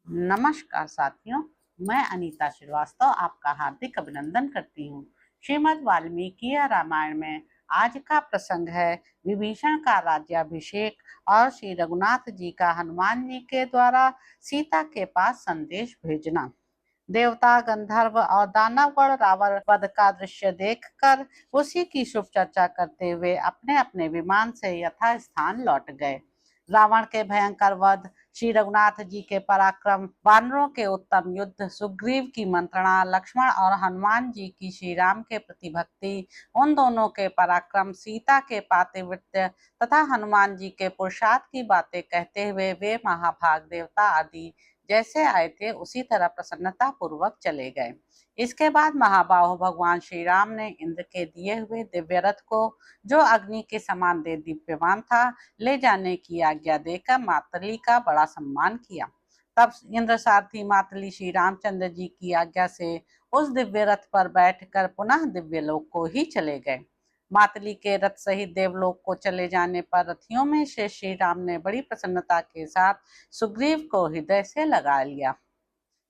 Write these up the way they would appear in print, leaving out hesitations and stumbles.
नमस्कार साथियों, मैं अनीता श्रीवास्तव आपका हार्दिक अभिनंदन करती हूँ। श्रीमद् वाल्मीकि रामायण में आज का प्रसंग है विभीषण का राज्याभिषेक और श्री रघुनाथ जी का हनुमान जी के द्वारा सीता के पास संदेश भेजना। देवता, गंधर्व और दानवगण रावण वध का दृश्य देखकर उसी की शुभ चर्चा करते हुए अपने अपने विमान से यथास्थान लौट गए। रावण के भयंकर वध, श्री रघुनाथ जी के पराक्रम, वानरों के उत्तम युद्ध, सुग्रीव की मंत्रणा, लक्ष्मण और हनुमान जी की श्री राम के प्रति भक्ति, उन दोनों के पराक्रम, सीता के पातिव्रत्य तथा हनुमान जी के पुरुषार्थ की बातें कहते हुए वे महाभाग देवता आदि जैसे आए थे उसी तरह प्रसन्नता पूर्वक चले गए। इसके बाद महाबाहु भगवान श्री राम ने इंद्र के दिए हुए दिव्य रथ को, जो अग्नि के समान दे दीप्यमान था, ले जाने की आज्ञा देकर मातली का बड़ा सम्मान किया। तब इंद्र सारथी मातली श्री रामचंद्र जी की आज्ञा से उस दिव्य रथ पर बैठकर पुनः दिव्य लोक को ही चले गए। मातली के रथ सहित देवलोक को चले जाने पर रथियों में से श्री राम ने बड़ी प्रसन्नता के साथ सुग्रीव को हृदय से लगा लिया।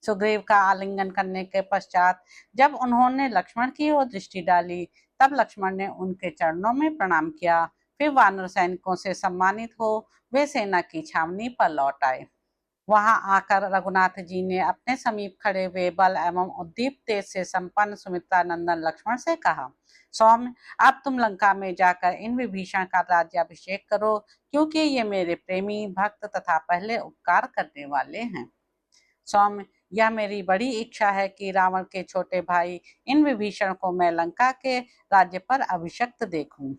सुग्रीव का आलिंगन करने के पश्चात जब उन्होंने लक्ष्मण की ओर दृष्टि डाली, तब लक्ष्मण ने उनके चरणों में प्रणाम किया। फिर वानर सैनिकों से सम्मानित हो वे सेना की छावनी पर लौट आए। वहां आकर रघुनाथ जी ने अपने समीप खड़े हुए बल एवं उद्दीप्त तेज से संपन्न सुमित्रा नंदन लक्ष्मण से कहा, सौम्य, अब तुम लंका में जाकर इन विभीषण का राज्याभिषेक करो, क्योंकि ये मेरे प्रेमी, भक्त तथा पहले उपकार करने वाले हैं। सौम्य, यह मेरी बड़ी इच्छा है कि रावण के छोटे भाई इन विभीषण को मैं लंका के राज्य पर अभिषिक्त देखूं।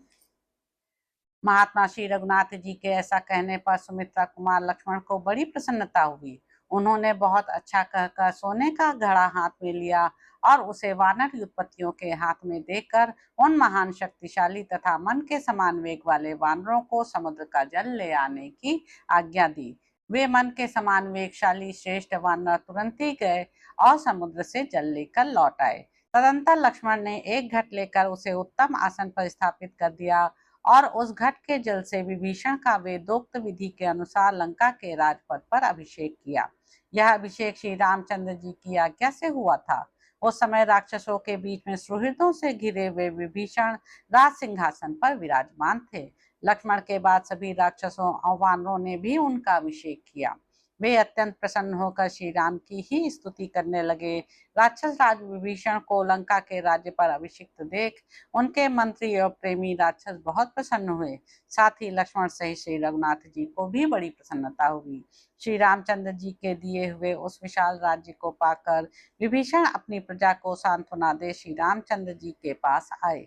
महात्मा श्री रघुनाथ जी के ऐसा कहने पर सुमित्रा कुमार लक्ष्मण को बड़ी प्रसन्नता हुई। उन्होंने बहुत अच्छा कहकर सोने का घड़ा हाथ में लिया और उसे वानर युद्धपतियों के हाथ में देकर उन महान शक्तिशाली तथा मन के समान वेग वाले वानरों को समुद्र का जल ले आने की आज्ञा दी। वे मन के समान वेगशाली श्रेष्ठ वानर तुरंत ही गए और समुद्र से जल लेकर लौट आए। तदंतर लक्ष्मण ने एक घट लेकर उसे उत्तम आसन पर स्थापित कर दिया और उस घट के जल से विभीषण का वेदोक्त विधि के अनुसार लंका के राजपथ पर अभिषेक किया। यह अभिषेक श्री रामचंद्र जी की आज्ञा से हुआ था। उस समय राक्षसों के बीच में सुहृदों से घिरे हुए विभीषण राज सिंहासन पर विराजमान थे। लक्ष्मण के बाद सभी राक्षसों और वानरों ने भी उनका अभिषेक किया। वे अत्यंत प्रसन्न होकर श्री राम की ही स्तुति करने लगे। राक्षस राज विभीषण को लंका के राज्य पर अभिषिक्त देख उनके मंत्री और प्रेमी राक्षस बहुत प्रसन्न हुए। साथ ही लक्ष्मण सहित श्री रघुनाथ जी को भी बड़ी प्रसन्नता हुई। श्री रामचंद्र जी के दिए हुए उस विशाल राज्य को पाकर विभीषण अपनी प्रजा को सांत्वना दे श्री रामचंद्र जी के पास आए।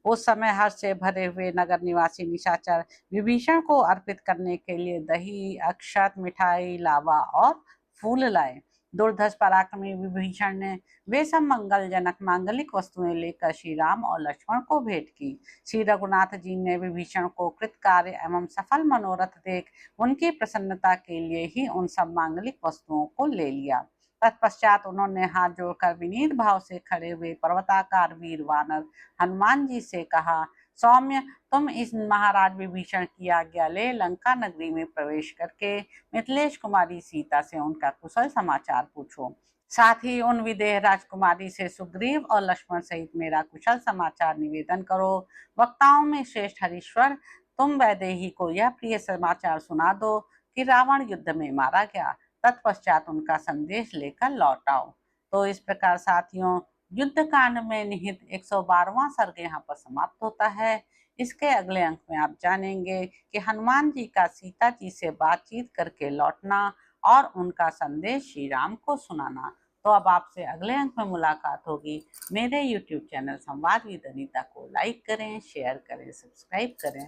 उस समय हर्ष से भरे हुए नगर निवासी निशाचर विभीषण को अर्पित करने के लिए दही, अक्षत, मिठाई, लावा और फूल लाए। दुर्धर्ष पराक्रमी विभीषण ने वे सब मंगलजनक मांगलिक वस्तुएं लेकर श्री राम और लक्ष्मण को भेंट की। श्री रघुनाथ जी ने विभीषण को कृतकार्य एवं सफल मनोरथ देख उनकी प्रसन्नता के लिए ही उन सब मांगलिक वस्तुओं को ले लिया। तत्पश्चात उन्होंने हाथ जोड़कर विनीत भाव से खड़े हुए पर्वताकार वीर वानर हनुमान जी से कहा, सौम्य, तुम इस महाराज विभीषण की आज्ञा ले लंका नगरी में प्रवेश करके मिथिलेश कुमारी सीता से उनका कुशल समाचार पूछो। साथ ही उन विदेह राजकुमारी से सुग्रीव और लक्ष्मण सहित मेरा कुशल समाचार निवेदन करो। वक्ताओं में श्रेष्ठ हरीश्वर, तुम वैदेही को यह प्रिय समाचार सुना दो कि रावण युद्ध में मारा गया। तत्पश्चात उनका संदेश लेकर लौट आओ। तो इस प्रकार साथियों, युद्ध कांड में निहित 112वां सर्ग यहाँ पर समाप्त होता है। इसके अगले अंक में आप जानेंगे कि हनुमान जी का सीता जी से बातचीत करके लौटना और उनका संदेश श्री राम को सुनाना। तो अब आपसे अगले अंक में मुलाकात होगी। मेरे YouTube चैनल संवाद विद अनीता को लाइक करें, शेयर करें, सब्सक्राइब करें।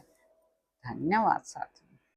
धन्यवाद साथियों।